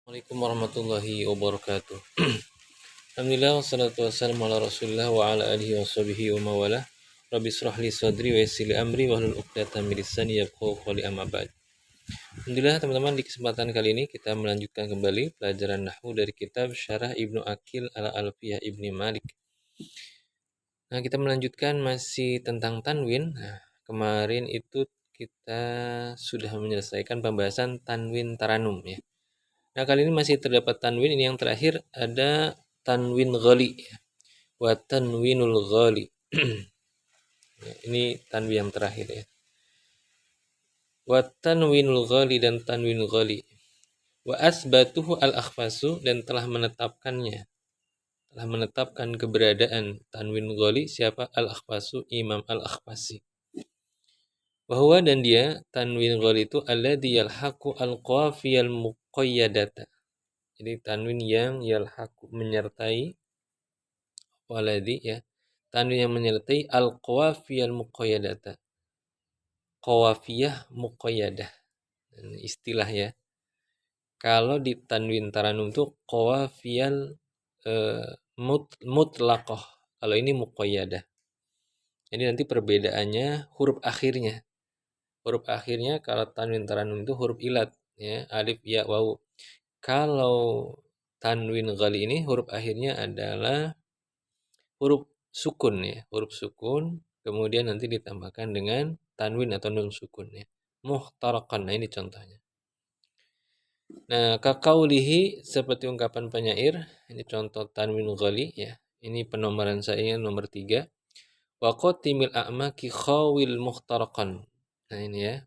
Assalamualaikum warahmatullahi wabarakatuh. Alhamdulillah wassalatu wassalamu ala Rasulillah wa ala alihi washabihi wa mawala. Rabbi israh li sadri wa yassir li amri wa hlul 'uqdatam min lisani yafqahu qawli amma ba'd. Alhamdulillah teman-teman, di kesempatan kali ini kita melanjutkan kembali pelajaran nahwu dari kitab Syarah Ibnu Aqil ala Alfiyah Ibni Malik. Nah, kita melanjutkan masih tentang tanwin. Nah, kemarin itu kita sudah menyelesaikan pembahasan tanwin taranum ya. Nah, kali ini masih terdapat tanwin. Ini yang terakhir ada tanwin ghali. Wa tanwinul ghali. Ini tanwin yang terakhir ya. Wa tanwinul ghali dan tanwin ghali. Wa asbatuhu al-akhfasu dan telah menetapkannya. Telah menetapkan keberadaan tanwin ghali siapa? Al-akhfasu, Imam Al-Akhfasi. Bahwa dan dia tanwin ghali itu alladzi yalhaqu al-qafiyal muqayyadata. Jadi tanwin yang yalhaqu menyertai waladhi ya. Tanwin yang menyertai al-qawafiyal muqayyadata. Qawafiyah muqayyadah. Istilah ya. Kalau di tanwin taranum itu qawafiyal mutlaqah. Kalau ini muqayyadah. Jadi nanti perbedaannya huruf akhirnya. Huruf akhirnya kalau tanwin taranum itu huruf ilat ya, alif ya wawu. Kalau tanwin ghali ini huruf akhirnya adalah huruf sukun ya, huruf sukun, kemudian nanti ditambahkan dengan tanwin atau nun sukun ya. Muhtarakan, nah ini contohnya. Nah, kaqaulihi seperti ungkapan penyair, ini contoh tanwin ghali ya. Ini penomoran saya nomor 3. Wa qatimil a'maki khawil muhtarakan. Nah, ini ya.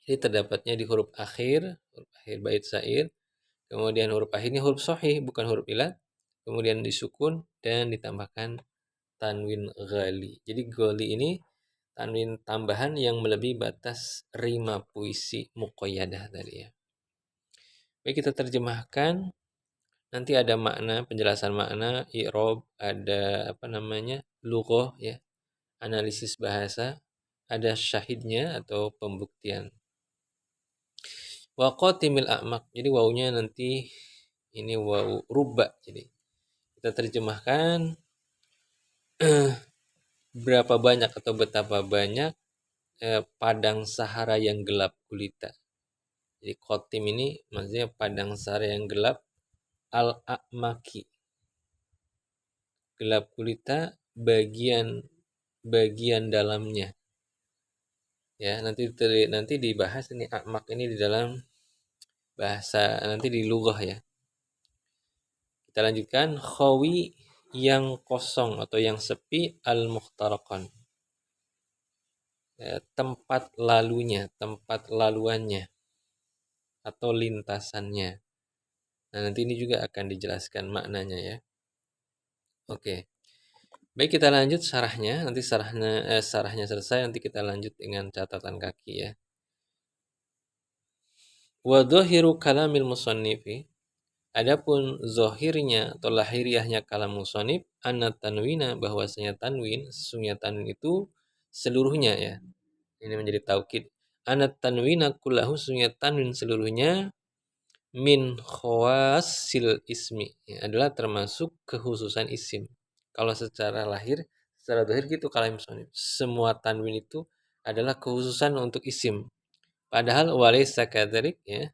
Ini terdapatnya di huruf akhir bait syair. Kemudian huruf akhirnya huruf sahih, bukan huruf ilat. Kemudian disukun dan ditambahkan tanwin ghali. Jadi ghali ini tanwin tambahan yang melebihi batas rima puisi muqayyadah tadi ya. Baik, kita terjemahkan. Nanti ada makna, penjelasan makna, i'rab, ada lughah ya, analisis bahasa, ada syahidnya atau pembuktian. Wa qatimil a'maq. Jadi wawunya nanti ini wawu rubba. Jadi kita terjemahkan berapa banyak atau betapa banyak padang sahara yang gelap gulita. Jadi qatim ini maksudnya padang sahara yang gelap, al-a'maki. Gelap gulita bagian dalamnya. Ya, nanti dibahas ini a'maq ini di dalam bahasa nanti di lughah ya. Kita lanjutkan, khawi yang kosong atau yang sepi, al-muhtarakan. Ya, tempat laluannya atau lintasannya. Nah, nanti ini juga akan dijelaskan maknanya ya. Oke. Baik, kita lanjut syarahnya. Nanti syarahnya selesai, nanti kita lanjut dengan catatan kaki ya. Wa dhahiru kalamil musannifi. Adapun zahirnya atau lahiriahnya kalam musannif, anna tanwina, bahwasanya tanwin, sesungguhnya tanwin itu seluruhnya ya. Ini menjadi taukid. Anna tanwina kullahu, sesungguhnya tanwin seluruhnya min khawasil ismi ya, adalah termasuk kekhususan isim. Kalau secara lahir, secara zahir gitu kalam musannif. Semua tanwin itu adalah kekhususan untuk isim. Padahal walaysa kadzalik ya.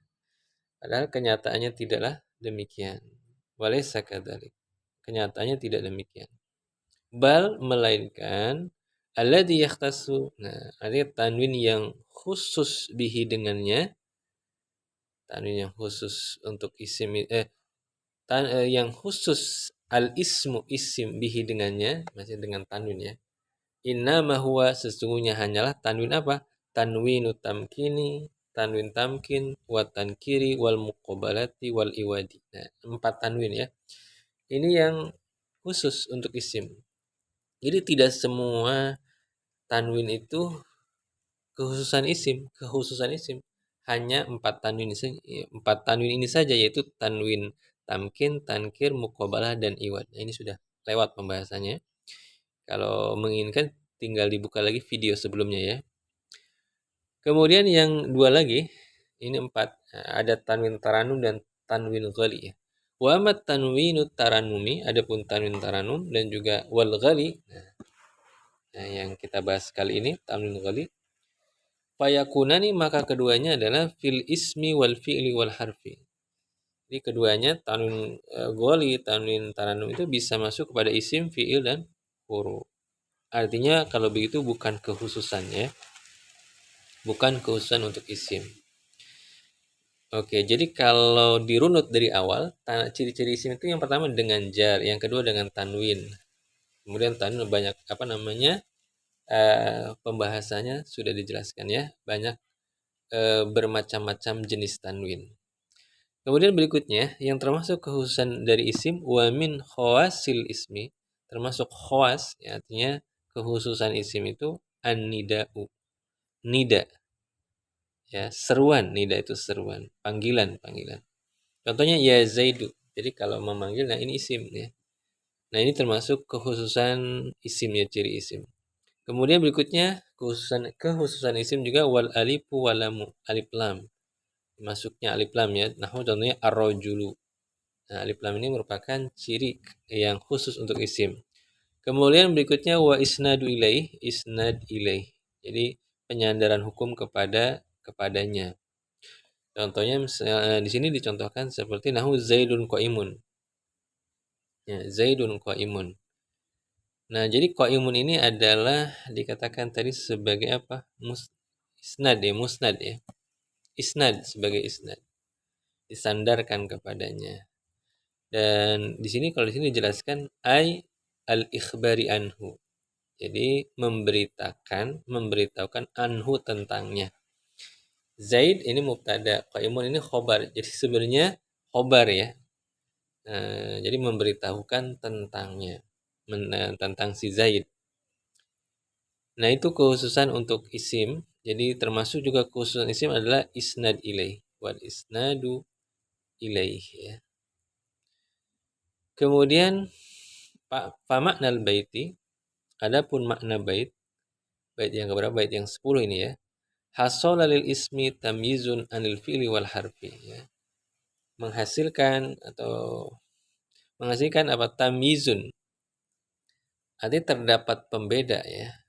Padahal kenyataannya tidaklah demikian. Walaysa kadzalik. Kenyataannya tidak demikian. Bal, melainkan alladzi yakhtassu. Nah, ada tanwin yang khusus bihi dengannya. Tanwin yang khusus untuk isim yang khusus al-ismu isim bihi dengannya, masih dengan tanwin ya. Innama huwa, sesungguhnya hanyalah tanwin apa? Tanwinu tamkini, tanwin tamkin, wa tankiri, wal muqabalati, wal iwadi. Nah, 4 tanwin ya. Ini yang khusus untuk isim. Jadi tidak semua tanwin itu kekhususan isim. Hanya 4 tanwin ini saja, yaitu tanwin tamkin, tankir, muqabalah, dan iwad. Nah, ini sudah lewat pembahasannya. Kalau menginginkan tinggal dibuka lagi video sebelumnya ya. Kemudian yang 2 lagi, ini 4. Ada tanwin taranum dan tanwin ghali ya. Wa amat tanwinut taranumi, adapun tanwin taranum dan juga wal ghali. Nah, yang kita bahas kali ini tanwin ghali. Fayakunani, maka keduanya adalah fil ismi wal fi'li wal harfi. Jadi keduanya tanwin ghali, tanwin taranum itu bisa masuk kepada isim, fi'il dan huruf. Artinya kalau begitu bukan kekhususannya, bukan kekhususan untuk isim. Oke, jadi kalau dirunut dari awal, ciri-ciri isim itu yang pertama dengan jar, yang kedua dengan tanwin. Kemudian tanwin banyak pembahasannya sudah dijelaskan ya, banyak bermacam-macam jenis tanwin. Kemudian berikutnya yang termasuk kekhususan dari isim wa min khawasil ismi, termasuk khawas ya, artinya kekhususan isim itu an-nida'u. Nida ya, seruan, nida itu seruan, panggilan. Contohnya ya Zaidu. Jadi kalau memanggil, nah ini isim ya. Nah ini termasuk kekhususan isim ya, ciri isim. Kemudian berikutnya kekhususan isim juga wal alifu walamu, alif lam. Masuknya alif lam ya. Nah contohnya ar-rajulu. Nah alif lam ini merupakan ciri yang khusus untuk isim. Kemudian berikutnya wa isnad ilaih. Jadi penyandaran hukum kepadanya. Contohnya di sini dicontohkan seperti nahu Zaidun qaimun. Ya, Zaidun qaimun. Nah, jadi qaimun ini adalah dikatakan tadi sebagai apa? Musnad ya. Isnad, sebagai isnad. Disandarkan kepadanya. Dan di sini kalau di sini dijelaskan al-ikhbari anhu. Jadi memberitahukan anhu tentangnya. Zaid ini mubtada, qaimun ini khobar. Jadi sebenarnya khobar ya. Jadi memberitahukan tentangnya, tentang si Zaid. Nah itu kekhususan untuk isim. Jadi termasuk juga kekhususan isim adalah isnad ilaih, wal isnadu ilaih ya. Kemudian makna baiti, adapun makna bait yang keberapa? Bait yang 10 ini ya. Hasala lil ismi tamyizun anil fi'li wal harfi ya. Menghasilkan apa? Tamyizun. Artinya terdapat pembeda ya.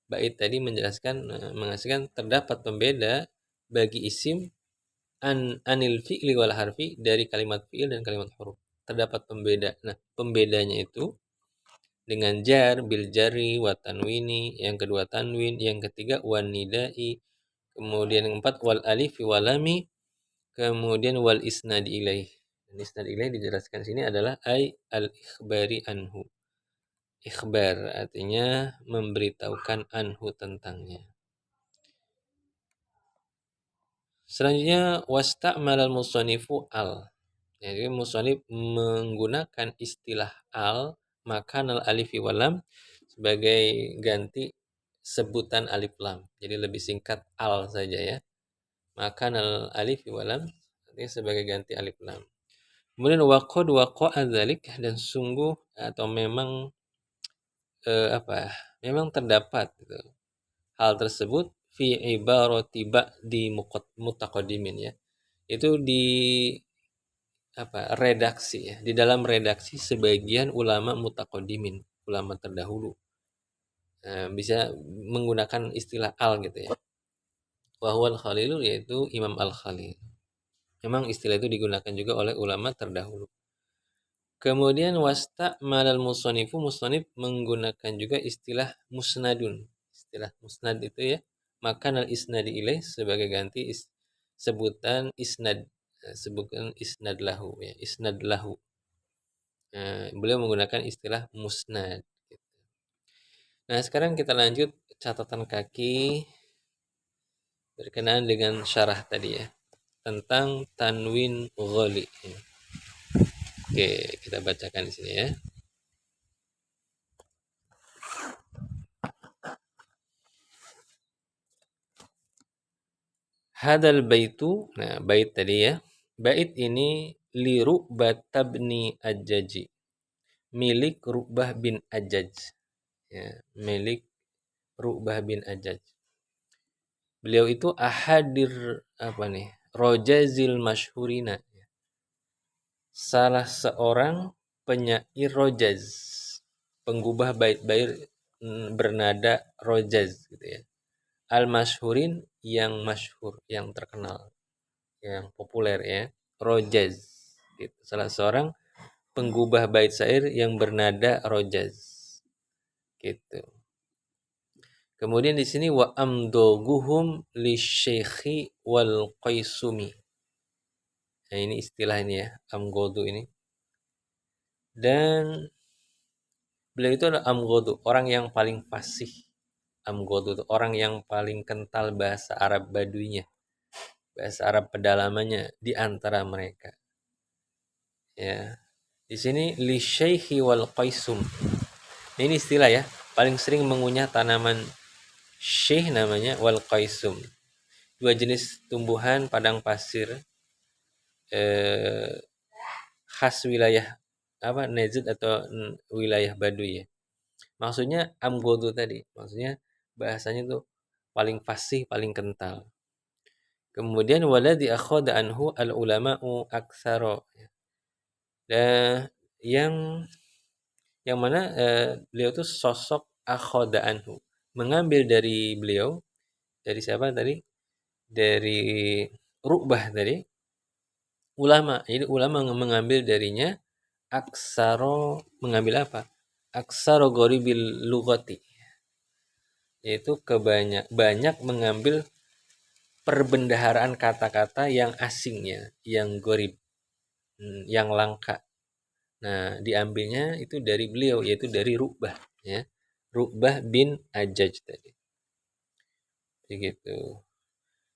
Bait tadi menjelaskan menghasilkan terdapat pembeda bagi isim anil fi'li wal harfi, dari kalimat fi'il dan kalimat huruf. Terdapat pembeda. Nah, pembedanya itu dengan jar, bil jari, wa tanwini, yang kedua tanwin, yang ketiga wan nidai, kemudian yang keempat wal alifi walami, kemudian wal isnad ilaih. Isnad ilaih dijelaskan sini adalah al ikhbari anhu. Ikhbar artinya memberitahukan anhu tentangnya. Selanjutnya wasta'malal musanifu al. Jadi musonif menggunakan istilah al makanal alifi walam sebagai ganti sebutan alif lam. Jadi lebih singkat al saja ya. Makanal alifi walam artinya sebagai ganti alif lam. Kemudian waqad waqa'a dzalik, dan sungguh atau memang memang terdapat gitu, hal tersebut fi ibarati ba'di mutaqaddimin ya. Itu di redaksi ya, di dalam redaksi sebagian ulama mutaqaddimin, ulama terdahulu. Bisa menggunakan istilah al gitu ya. Wa huwal Khalil, yaitu Imam Al-Khalil. Memang istilah itu digunakan juga oleh ulama terdahulu. Kemudian wasta'malal musanifu, musannif menggunakan juga istilah musnadun. Istilah musnad itu ya, makan al isnadi ilaih sebagai ganti sebutan isnad, sebutan isnad lahu ya, isnad lahu. Beliau menggunakan istilah musnad. Nah sekarang kita lanjut catatan kaki berkenaan dengan syarah tadi ya, tentang tanwin ghali. Oke, kita bacakan di sini ya. Hadal baitu, nah bait tadi ya. Bait ini li Ru'bah tabni Ajjaji, milik Ru'bah bin Ajjaj. Ya, milik Ru'bah bin Ajjaj. Beliau itu ahadir rojazil masyhurina, salah seorang penyair rojaz, penggubah bait-bait bernada rojaz gitu ya. Al-masyhurin yang masyhur, yang terkenal, yang populer ya. Rojaz gitu. Salah seorang penggubah bait syair yang bernada rojaz gitu. Kemudian di sini wa amdoguhum lisyekhi wal qaisumi. Nah, ini istilah ini ya, amgodu ini. Dan beliau itu adalah amgodu, orang yang paling fasih. Amgodu itu orang yang paling kental bahasa Arab Baduinya, bahasa Arab pedalamannya di antara mereka. Ya. Di sini li syekhi wal qaisum. Ini istilah ya, paling sering mengunyah tanaman syekh namanya wal qaisum. Dua jenis tumbuhan padang pasir eh, khas wilayah apa Najd atau wilayah Baduy ya. Maksudnya amgodu tadi, maksudnya bahasanya tuh paling fasih, paling kental. Kemudian waladhi akhadha anhu al ulama'u aktsara. Dan yang mana beliau tuh sosok akhadha anhu, mengambil dari beliau, dari siapa tadi? Dari Ru'bah tadi, ulama. Jadi ulama mengambil darinya aksaro, mengambil apa? Aksaro ghoribil lughati, yaitu banyak mengambil perbendaharaan kata-kata yang asingnya, yang gorib, yang langka. Nah, diambilnya itu dari beliau, yaitu dari Ru'bah ya. Ru'bah bin Ajaj tadi. Begitu.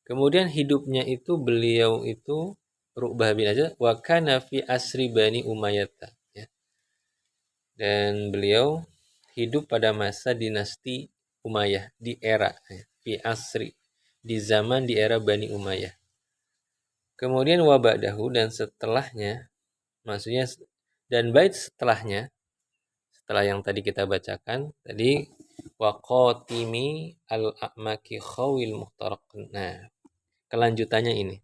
Kemudian hidupnya itu beliau itu Ru'bah bin Ajaj wa kana fi asri Bani Umayyah ya. Dan beliau hidup pada masa dinasti Umayyah di era ya, fi asri, di zaman di era Bani Umayyah. Kemudian wabadahu, dan setelahnya, maksudnya dan bait setelahnya, setelah yang tadi kita bacakan tadi waqatimi al-a'maki khawil muhtaraq. Nah, kelanjutannya ini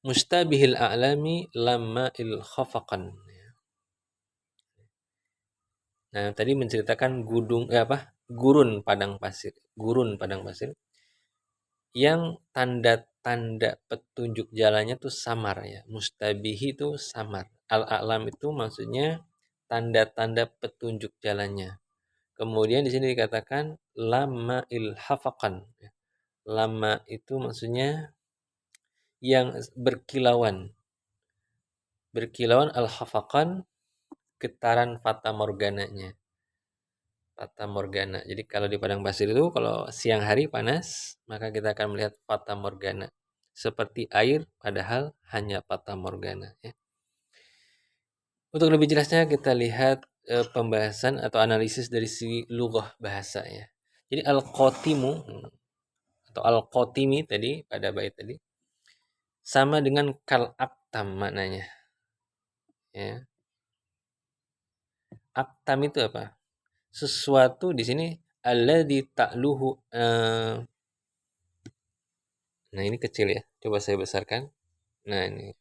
mustabihil a'lami lamma il khafaqan. Nah, tadi menceritakan gurun padang pasir, yang tanda-tanda petunjuk jalannya tuh samar ya. Mustabihi itu samar. Al-a'lam itu maksudnya tanda-tanda petunjuk jalannya. Kemudian di sini dikatakan lama ilhafaqan. Lama itu maksudnya yang berkilauan. Berkilauan al-hafaqan, getaran fata morgananya. Fata morgana. Jadi kalau di padang pasir itu kalau siang hari panas, maka kita akan melihat fata morgana. Seperti air padahal hanya fata morgana ya. Untuk lebih jelasnya kita lihat pembahasan atau analisis dari segi lughah bahasa ya. Jadi al-qatimu atau al-qatimi tadi pada bait tadi sama dengan kal-aktam maknanya. Ya. Aktam itu apa? Sesuatu di sini alladzi ta'luhu nah ini kecil ya. Coba saya besarkan. Nah ini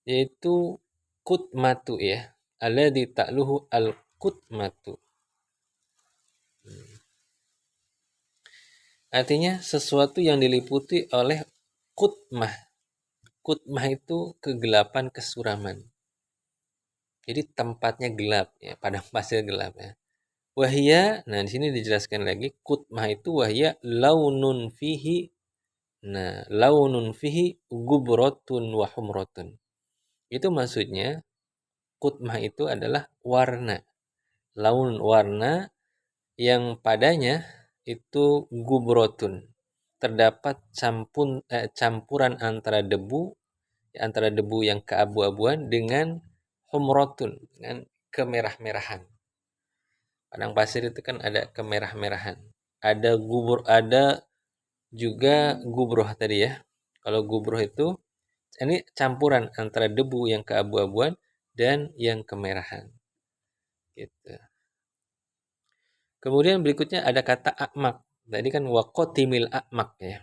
yaitu kutmatu ya. Alladzi ta'luhu al-kutmatu. Artinya sesuatu yang diliputi oleh kutmah. Kutmah itu kegelapan, kesuraman. Jadi tempatnya gelap ya, padang pasir gelap ya. Wahia, nah di sini dijelaskan lagi kutmah itu wahia launun fihi. Nah, launun fihi gubrotun wa humrotun. Itu maksudnya kutmah itu adalah warna. Laun warna yang padanya itu gubrotun. Terdapat campuran antara debu yang keabu-abuan dengan humrotun, dengan kemerah-merahan. Padang pasir itu kan ada kemerah-merahan. Ada juga gubroh tadi ya. Kalau gubroh itu ini campuran antara debu yang keabu-abuan dan yang kemerahan. Gitu. Kemudian berikutnya ada kata akmak. Tadi kan wakotimil akmak ya.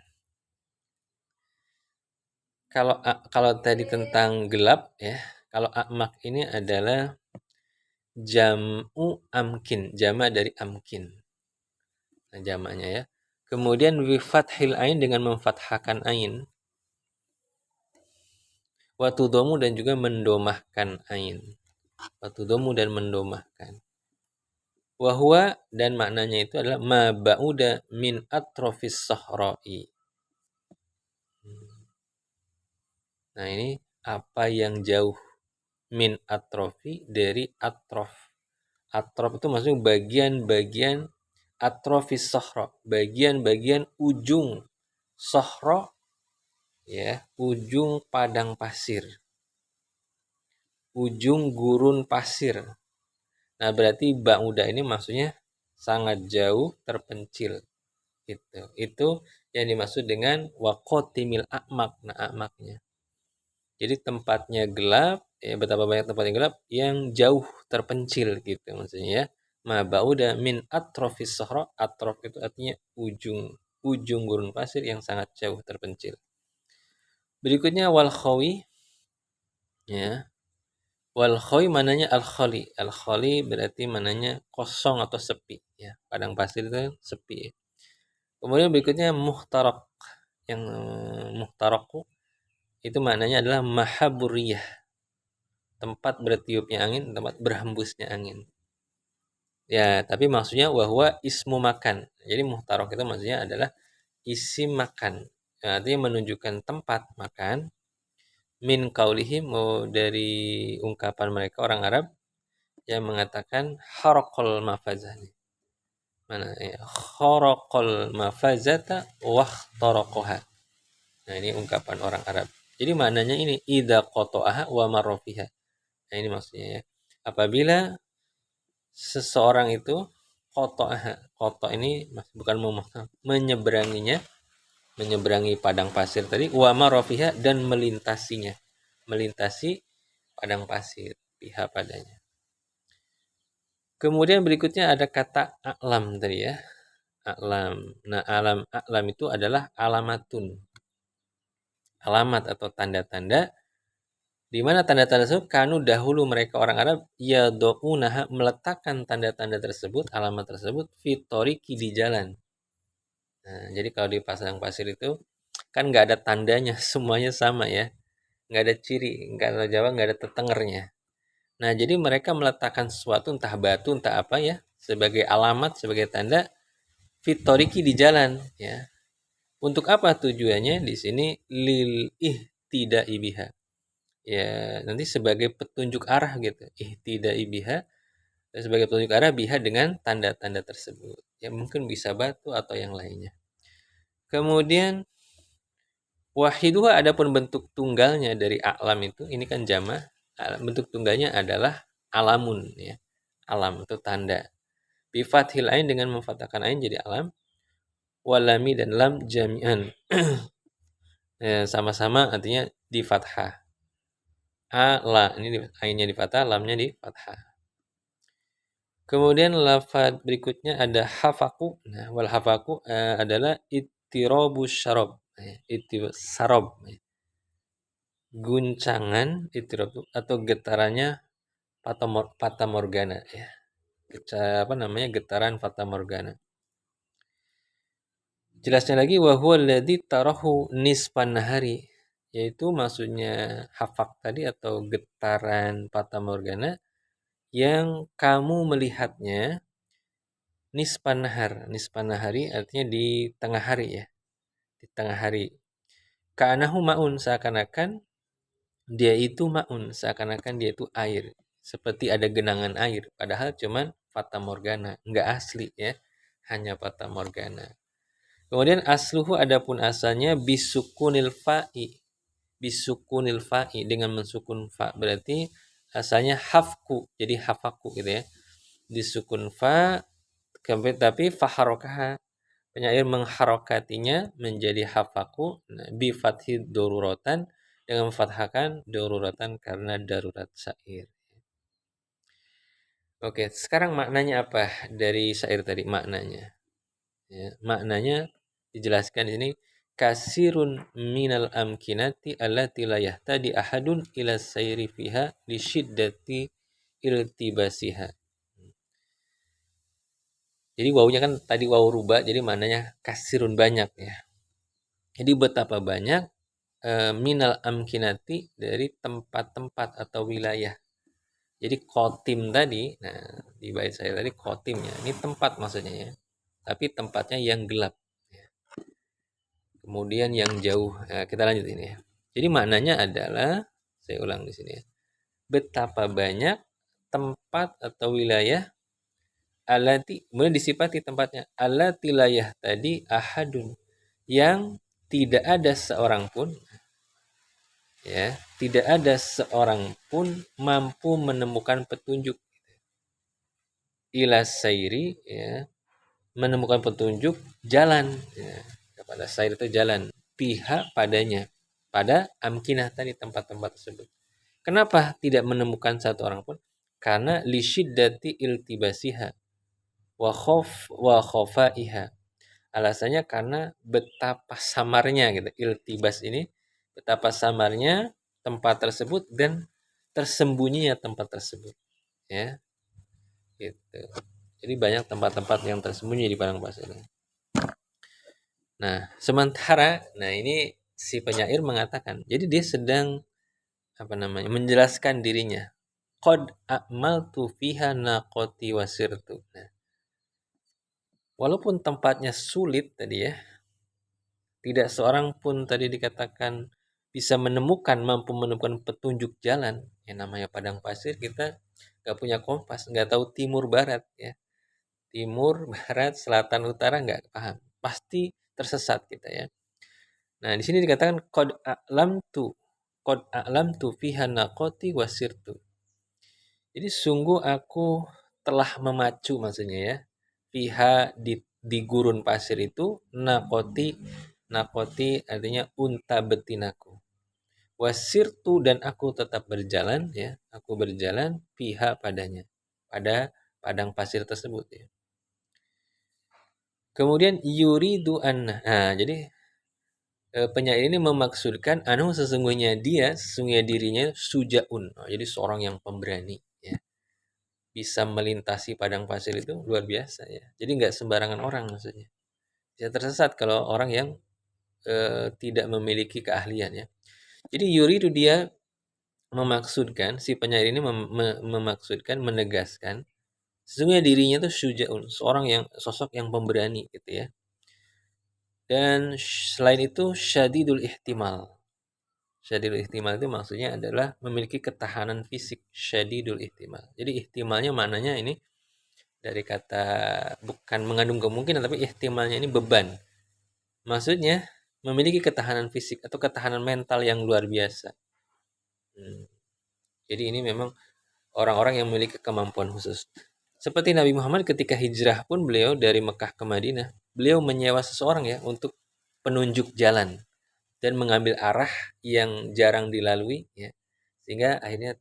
kalau tadi tentang gelap ya, kalau a'mak ini adalah jam'u amkin, jama' dari amkin. Nah, jamaknya ya. Kemudian wi fathil ain dengan memfathahkan ain. Wa tudhamu dan juga mendomahkan ain. Wa tudhamu dan mendomahkan. Wa huwa dan maknanya itu adalah ma ba'uda min atrofis sahra'i. Nah, ini apa yang jauh min atrofi dari atrof. Atrof itu maksudnya bagian-bagian atrofis sahra, bagian-bagian ujung sahra ya, ujung padang pasir, ujung gurun pasir. Nah, berarti ba'uda ini maksudnya sangat jauh, terpencil. Itu yang dimaksud dengan waqatimil a'mak. Nah, a'maknya. Jadi tempatnya gelap, ya betapa banyak tempat yang gelap yang jauh terpencil gitu maksudnya ya. Ma ba'uda min atrofis sahra, atrof itu artinya ujung gurun pasir yang sangat jauh terpencil. Berikutnya wal khawi ya. Wal khawi mananya al khali. Al khali berarti mananya kosong atau sepi ya. Padang pasir itu sepi ya. Kemudian berikutnya muhtarak. Yang muhtaraku itu maknanya adalah mahaburiyah, tempat bertiupnya angin, tempat berhembusnya angin. Ya, tapi maksudnya bahwa ismu makan. Jadi muhtarok itu maksudnya adalah isim makan. Ya, artinya menunjukkan tempat makan. Min kaulihim dari ungkapan mereka orang Arab yang mengatakan harokol mafazah. Mana ya? Harokol mafazata wahtorokoha. Nah, ini ungkapan orang Arab. Jadi maknanya ini ida koto'aha wa marofiha. Nah, ini maksudnya ya. Apabila seseorang itu koto ini bukan memotong, menyeberangi padang pasir tadi, wa marofiha dan melintasi padang pasir pihak padanya. Kemudian berikutnya ada kata a'lam tadi ya, a'lam. Nah, a'lam itu adalah alamatun, alamat atau tanda-tanda, di mana tanda-tanda tersebut kanu dahulu mereka orang Arab yadu'unaha meletakkan tanda-tanda tersebut, alamat tersebut fitoriki di jalan. Nah, jadi kalau di pasang pasir itu kan nggak ada tandanya, semuanya sama ya, nggak ada ciri, nggak ada Jawa, nggak ada tetengernya. Nah, jadi mereka meletakkan sesuatu entah batu entah apa ya sebagai alamat, sebagai tanda fitoriki di jalan ya. Untuk apa tujuannya? Di sini lil ihtida'i biha. Ya, nanti sebagai petunjuk arah gitu. Ihtida'i biha sebagai petunjuk arah biha dengan tanda-tanda tersebut. Ya mungkin bisa batu atau yang lainnya. Kemudian wahiduha adapun bentuk tunggalnya dari a'lam itu, ini kan jama, bentuk tunggalnya adalah alamun ya. Alam itu tanda. Bi fathil ain dengan memfathahkan ain jadi alam. Walami dan lam jami'an. Ya, sama-sama artinya di fathah. La ini ainnya di fathah, lamnya di fathah. Kemudian lafaz berikutnya ada hafaku. Nah, wal hafaku adalah ittirabus syarab. Sarob. Guncangan ittirab atau getarannya fata morgana ya. Getaran fata morgana. Jelasnya lagi wa huwa alladzi tarahu nisfan nahari, yaitu maksudnya hafak tadi atau getaran fata morgana yang kamu melihatnya nisfan nahari artinya di tengah hari ya, di tengah hari. Ka'anahu ma'un, seakan-akan dia itu ma'un, seakan-akan dia itu air, seperti ada genangan air, padahal cuman fata morgana, enggak asli ya, hanya fata morgana. Kemudian asluhu adapun asalnya bisukunil fa'i, dengan mensukun fa, berarti asalnya hafku, jadi hafaku gitu ya, disukun fa, tapi faharokaha, penyair mengharokatinya menjadi hafaku, bi fathi darurotan, dengan memfathahkan darurotan karena darurat syair. Oke, sekarang maknanya apa dari syair tadi? Maknanya ya, maknanya dijelaskan di sini kasirun minal amkinati allati la yahtadi ahadun ila sayri fiha li syiddati iltibasiha. Jadi wawunya kan tadi wawu rubah, jadi maknanya kasirun banyak ya. Jadi betapa banyak minal amkinati dari tempat-tempat atau wilayah. Jadi kotim tadi, nah di bait saya tadi kotimnya, ini tempat maksudnya ya. Tapi tempatnya yang gelap. Kemudian yang jauh. Nah, kita lanjut ini ya. Jadi maknanya adalah, saya ulang di sini ya. Betapa banyak tempat atau wilayah alati, kemudian disifati tempatnya alati layah tadi ahadun, yang tidak ada seorang pun ya, tidak ada seorang pun mampu menemukan petunjuk ila sairi ya, menemukan petunjuk jalan ya, kepada sair itu jalan, pihak padanya, pada amkinah tadi tempat-tempat tersebut. Kenapa tidak menemukan satu orang pun? Karena lisyiddati iltibasiha wa khofaiha. Alasannya karena betapa samarnya gitu. Iltibas ini betapa samarnya tempat tersebut dan tersembunyinya tempat tersebut ya. Gitu. Jadi banyak tempat-tempat yang tersembunyi di padang pasir. Nah, sementara ini si penyair mengatakan, jadi dia sedang menjelaskan dirinya. Qad a'maltu fiha naqati wasirtu. Nah, walaupun tempatnya sulit tadi ya, tidak seorang pun tadi dikatakan bisa mampu menemukan petunjuk jalan. Yang namanya padang pasir, kita nggak punya kompas, nggak tahu timur barat ya. Timur, barat, selatan, utara nggak paham. Pasti tersesat kita ya. Nah, di sini dikatakan qad a'lamtu fiha naqati wasirtu. Jadi sungguh aku telah memacu maksudnya ya. Fiha di gurun pasir itu nakoti artinya unta betinaku. Wasirtu dan aku tetap berjalan ya. Aku berjalan fiha padanya. Pada padang pasir tersebut ya. Kemudian yuridu anna. Nah, jadi penyair ini memaksudkan sesungguhnya dirinya sujaun. Oh, jadi seorang yang pemberani ya. Bisa melintasi padang pasir itu luar biasa ya. Jadi nggak sembarangan orang maksudnya. Bisa tersesat kalau orang yang tidak memiliki keahlian ya. Jadi yuridu dia memaksudkan, si penyair ini memaksudkan, menegaskan sesungguhnya dirinya itu syuja'un, seorang yang sosok yang pemberani gitu ya. Dan selain itu syadidul ihtimal. Syadidul ihtimal itu maksudnya adalah memiliki ketahanan fisik, syadidul ihtimal. Jadi ihtimalnya maknanya ini dari kata bukan mengandung kemungkinan, tapi ihtimalnya ini beban. Maksudnya memiliki ketahanan fisik atau ketahanan mental yang luar biasa. Jadi ini memang orang-orang yang memiliki kemampuan khusus. Seperti Nabi Muhammad ketika hijrah pun beliau dari Mekah ke Madinah, beliau menyewa seseorang ya untuk penunjuk jalan dan mengambil arah yang jarang dilalui ya, sehingga akhirnya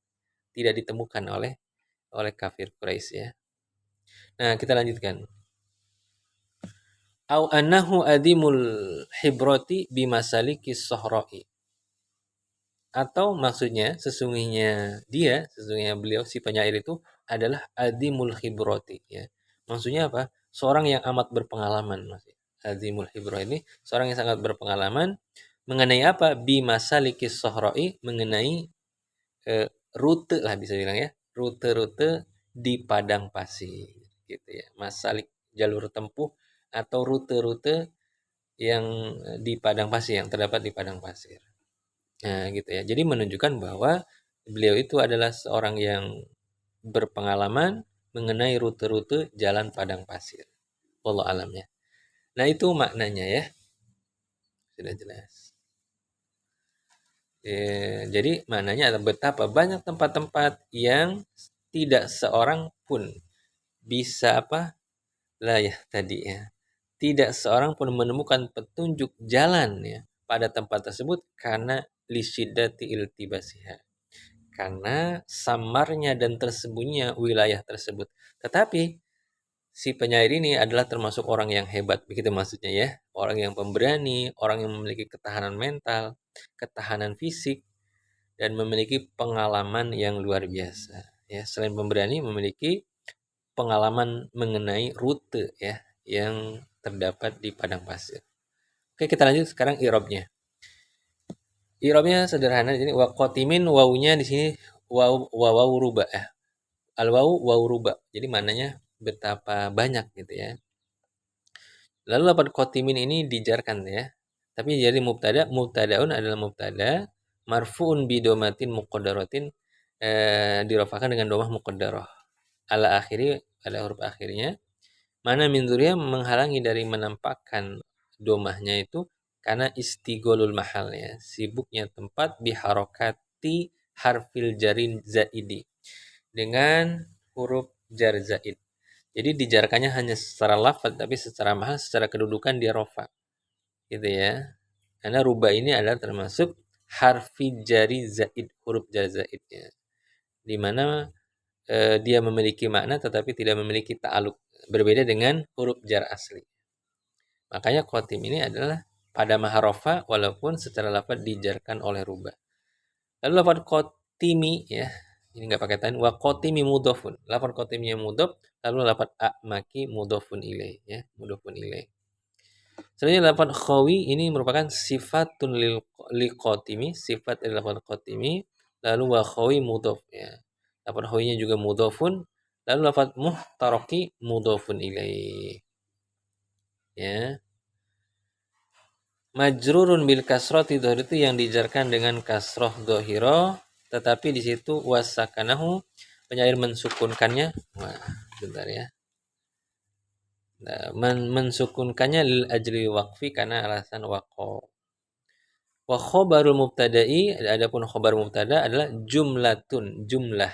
tidak ditemukan oleh kafir Quraisy ya. Nah, kita lanjutkan. Au annahu adimul hibrati bimasaliki sohro'i. Atau maksudnya sesungguhnya beliau si penyair itu adalah adimul hibrati ya. Maksudnya apa? Seorang yang amat berpengalaman maksudnya. Adimul hibro ini seorang yang sangat berpengalaman mengenai apa? Bimasaliki sohro'i, mengenai rute lah bisa bilang ya. Rute-rute di padang pasir gitu ya. Masalik jalur tempuh atau rute-rute yang di padang pasir, yang terdapat di padang pasir. Nah, gitu ya. Jadi menunjukkan bahwa beliau itu adalah seorang yang berpengalaman mengenai rute-rute jalan padang pasir. Wallahu alam ya. Nah, itu maknanya ya. Sudah jelas. Jadi maknanya adalah betapa banyak tempat-tempat yang tidak seorang pun bisa lah ya tadi ya. Tidak seorang pun menemukan petunjuk jalan ya pada tempat tersebut karena lisyidati iltibasiha. Karena samarnya dan tersembunyinya wilayah tersebut. Tetapi si penyair ini adalah termasuk orang yang hebat, begitu maksudnya ya. Orang yang pemberani, orang yang memiliki ketahanan mental, ketahanan fisik, dan memiliki pengalaman yang luar biasa. Ya, selain pemberani, memiliki pengalaman mengenai rute ya yang terdapat di padang pasir. Oke, kita lanjut sekarang i'rabnya. I'rabnya sederhana, jadi waqotimin wawunya di sini waw ruba ya. Al waw ruba. Jadi maknanya betapa banyak gitu ya. Lalu lafaz qotimin ini dijarkan ya. Tapi jadi mubtadaun adalah mubtada marfuun bidomatin muqaddaratin dirofakan dengan domah muqaddarah. Ala akhiri pada huruf akhirnya. Mana min dzuriyah menghalangi dari menampakkan domahnya itu karena istigolul mahal ya, sibuknya tempat biharokati harfil jarin zaidi dengan huruf jar zaid. Jadi dijarkannya hanya secara lafaz tapi secara mahal, secara kedudukan dia rofa. Gitu ya. Karena ruba ini adalah termasuk harfi jari zaid, huruf jar zaid ya. Di mana dia memiliki makna tetapi tidak memiliki ta'aluk. Berbeda dengan huruf jar asli. Makanya khotim ini adalah pada maharofa walaupun secara lafaz dijarkan oleh ruba. Lalu lafaz khotimi ya, ini nggak pakai tan. Wa khotimi mudhofun. Lafaz khotimnya mudhof, lalu lafaz maki mudhofun ilaih ya, mudhofun ilaih. Selanjutnya lafaz khawi ini merupakan sifatun liqotimi, sifat dari lafaz khotimi, lalu wa khawi mudhof ya. Lafaz khawinya juga mudhofun, lalu lafaz muhtaraki mudhofun ilaih. Ya. Majrurun bil kasrati dhahir itu yang dijarkan dengan kasroh dhahiro, tetapi di situ wasakanahu penyair mensukunkannya. Wah, bentar ya. Nah, mensukunkannya lil ajli waqfi karena alasan waqo. Wa khobarul mubtada'i, adapun khobar mubtada adalah jumlatun, jumlah.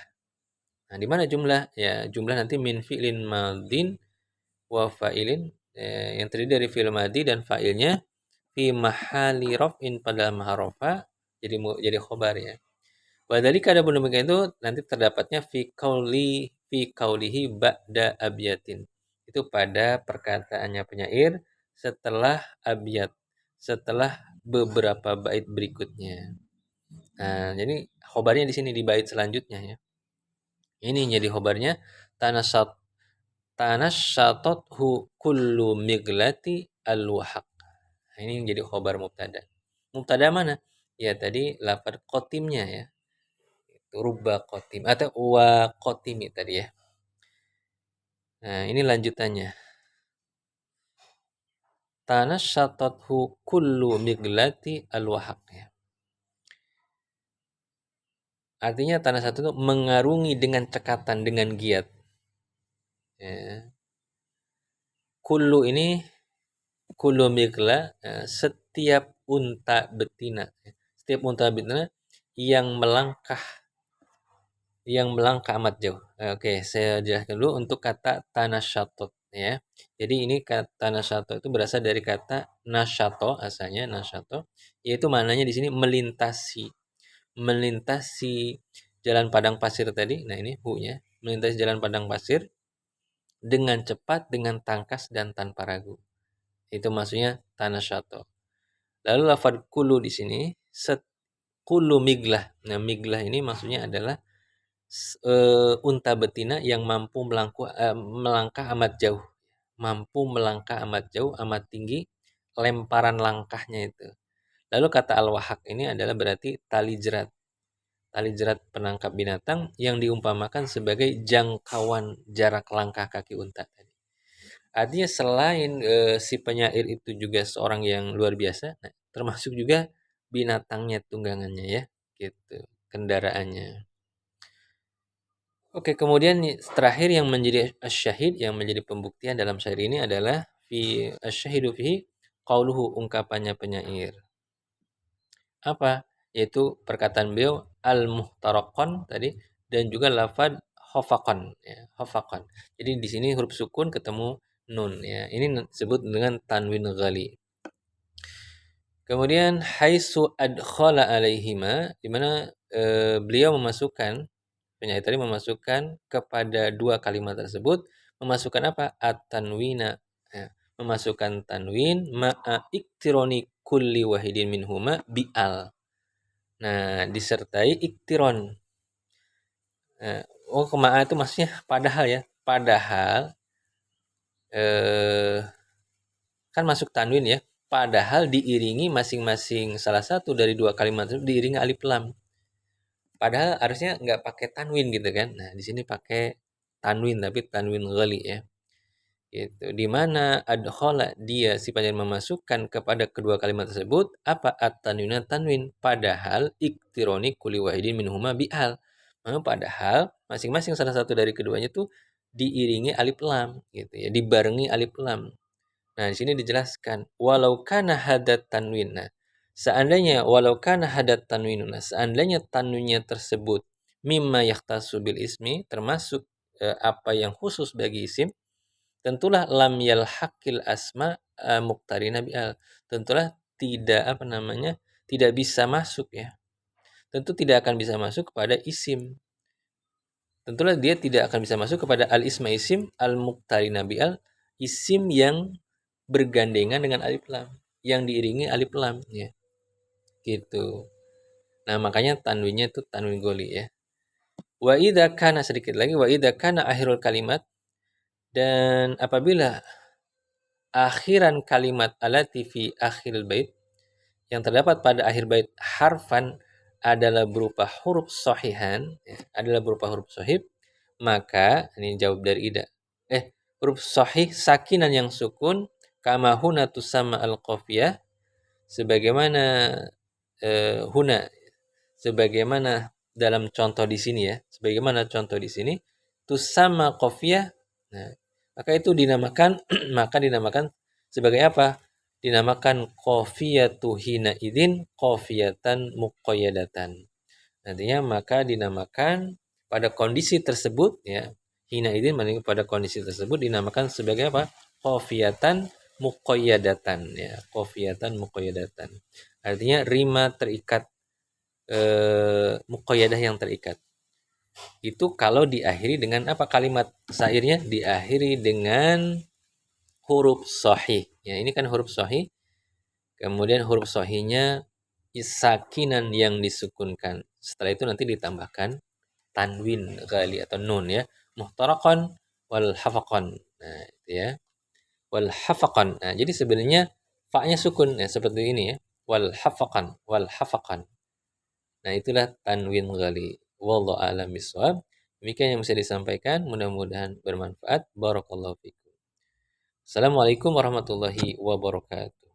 Nah, di mana jumlah? Ya, jumlah nanti min fi'lin madin wa fa'ilin yang terdiri dari fi'il madhi dan fa'ilnya fi mahali raf'in pada maharofa jadi khobar ya. Wa dzalika ada demikian itu nanti terdapatnya fi qaulihi ba'da abyatin. Itu pada perkataannya penyair setelah abyat, setelah beberapa bait berikutnya. Nah, jadi khobarnya di sini di bait selanjutnya ya. Ini jadi khobarnya tanasyatathu kullu miglati al-wahaq. Nah, ini jadi khobar mubtada. Mubtada mana? Ya tadi lafaz qotimnya ya. Itu rubba qotim atau wa qotimi tadi ya. Nah, ini lanjutannya. Tanasyatathu kullu miglati al-wahaq ya. Artinya tanah satu itu mengarungi dengan cekatan, dengan giat. Ya. Kullu ini kullu migla, setiap unta betina. Setiap unta betina yang melangkah amat jauh. Oke, saya jelaskan dulu untuk kata tanasyatot ya. Jadi ini kata tanasyatot itu berasal dari kata nasyato, asalnya nasyato, yaitu maknanya di sini melintasi jalan padang pasir tadi. Nah, ini hu-nya, melintasi jalan padang pasir dengan cepat, dengan tangkas dan tanpa ragu. Itu maksudnya tanasyato. Lalu lafaz kulu di sini kulu miglah. Nah, miglah ini maksudnya adalah unta betina yang mampu melangkah amat jauh. Mampu melangkah amat jauh, amat tinggi lemparan langkahnya itu. Lalu kata al-wahaq ini adalah berarti tali jerat. Tali jerat penangkap binatang yang diumpamakan sebagai jangkauan jarak langkah kaki unta tadi. Artinya selain si penyair itu juga seorang yang luar biasa, nah, termasuk juga binatangnya, tunggangannya ya, gitu, kendaraannya. Oke, kemudian terakhir yang menjadi asyahid, yang menjadi pembuktian dalam syair ini adalah fi asyahidu fihi qauluhu, ungkapannya penyair. Apa? Yaitu perkataan beliau al-muhtaraqan tadi dan juga lafaz khafaqan ya, khafaqan. Jadi di sini huruf sukun ketemu nun ya. Ini disebut dengan tanwin ghali. Kemudian haitsu adkhala alaihima, di mana beliau memasukkan, penyair tadi memasukkan kepada dua kalimat tersebut memasukkan apa? At-tanwina. Nah, memasukkan tanwin ma'a iktironi kulli wahidin minhuma bi'al. Nah, disertai iktiron. Nah, ma'a itu maksudnya padahal ya. Padahal eh kan masuk tanwin ya. Padahal diiringi masing-masing salah satu dari dua kalimat itu diiringi alif lam. Padahal harusnya nggak pakai tanwin gitu kan. Nah, di sini pakai tanwin tapi tanwin ghali ya. Gitu. Di mana adkhala dia si penyair memasukkan kepada kedua kalimat tersebut apa at-tanwina tanwin padahal iktironi kulli wahidin minhuma bi'al. Padahal masing-masing salah satu dari keduanya tuh diiringi alif lam gitu ya, dibarengi alif lam. Nah, di sini dijelaskan walau kana hadat tanwin. Nah, seandainya walau kana hadat tanwin. Nah, seandainya tanwinnya tersebut mimma yahtasu bil ismi termasuk apa yang khusus bagi isim, tentulah lam yalhaqil asma muqtarina bi'al. Tentulah tidak apa namanya? Tidak bisa masuk ya. Tentu tidak akan bisa masuk kepada isim. Tentulah dia tidak akan bisa masuk kepada al-isma isim al-muqtarina bi'al, isim yang bergandengan dengan alif lam, yang diiringi alif lam ya. Gitu. Nah, makanya tanwinnya itu tanwin goli ya. Wa idza kana sedikit lagi wa idza kana akhirul kalimat, dan apabila akhiran kalimat alati fi akhiril bait yang terdapat pada akhir bait harfan adalah berupa huruf sahihan ya, adalah berupa huruf sahih, maka ini jawab dari Ida. Huruf sahih sakinan yang sukun kama huna tusamma al-qafiyah sebagaimana huna sebagaimana dalam contoh di sini ya, sebagaimana contoh di sini tusamma qafiyah. Nah, maka itu dinamakan maka dinamakan sebagai apa? Dinamakan qafiyatu hina idzin qafiyatan muqayyadatan. Nantinya maka dinamakan pada kondisi tersebut ya, hina idzin pada kondisi tersebut dinamakan sebagai apa? Qafiyatan muqayyadatan ya, qafiyatan muqayyadatan. Artinya rima terikat, muqayyadah yang terikat. Itu kalau diakhiri dengan apa kalimat syairnya? Diakhiri dengan huruf sahih. Ya, ini kan huruf sahih. Kemudian huruf sahihnya sakinan yang disukunkan. Setelah itu nanti ditambahkan tanwin ghali atau nun ya. Muhtaraqan wal hafaqan. Nah, itu ya. Wal hafaqan. Nah, jadi sebenarnya fa-nya sukun ya seperti ini ya. Wal hafaqan, wal hafaqan. Nah, itulah tanwin ghali. Wallahu a'lam bishawab. Demikian yang bisa disampaikan, mudah-mudahan bermanfaat. Barakallahu fikum. Assalamualaikum warahmatullahi wabarakatuh.